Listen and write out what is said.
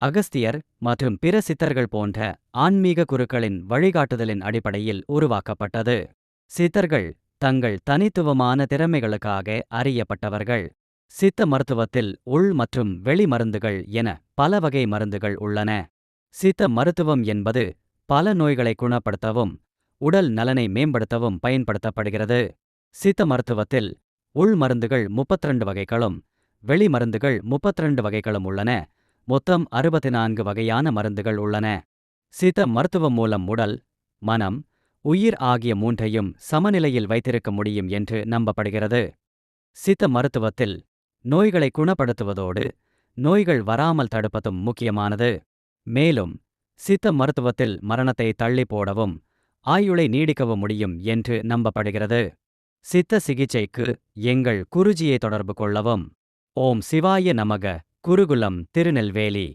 அகஸ்தியர் மற்றும் பிற சித்தர்கள் போன்ற ஆன்மீக குருக்களின் வழிகாட்டுதலின் அடிப்படையில் உருவாக்கப்பட்டது. சித்தர்கள் தங்கள் தனித்துவமான திறமைகளுக்காக அறியப்பட்டவர்கள். சித்த மருத்துவத்தில் உள் மற்றும் வெளி மருந்துகள் என பல வகை மருந்துகள் உள்ளன. சித்த மருத்துவம் என்பது பல நோய்களை குணப்படுத்தவும் உடல் நலனை மேம்படுத்தவும் பயன்படுத்தப்படுகிறது. சித்த மருத்துவத்தில் உள் மருந்துகள் 32 வகைகளும் வெளி மருந்துகள் 32 வகைகளும் உள்ளன. மொத்தம் 64 வகையான மருந்துகள் உள்ளன. சித்த மருத்துவம் மூலம் உடல், மனம், உயிர் ஆகிய மூன்றையும் சமநிலையில் வைத்திருக்க முடியும் என்று நம்பப்படுகிறது. சித்த மருத்துவத்தில் நோய்களை குணப்படுத்துவதோடு நோய்கள் வராமல் தடுப்பதும் முக்கியமானது. மேலும் சித்த மருத்துவத்தில் மரணத்தை தள்ளி போடவும் ஆயுளை நீடிக்கவும் முடியும் என்று நம்பப்படுகிறது. சித்த சிகிச்சைக்கு எங்கள் குருஜியை தொடர்பு கொள்ளவும். ஓம் சிவாய நமக. குருகுலம், திருநெல்வேலி.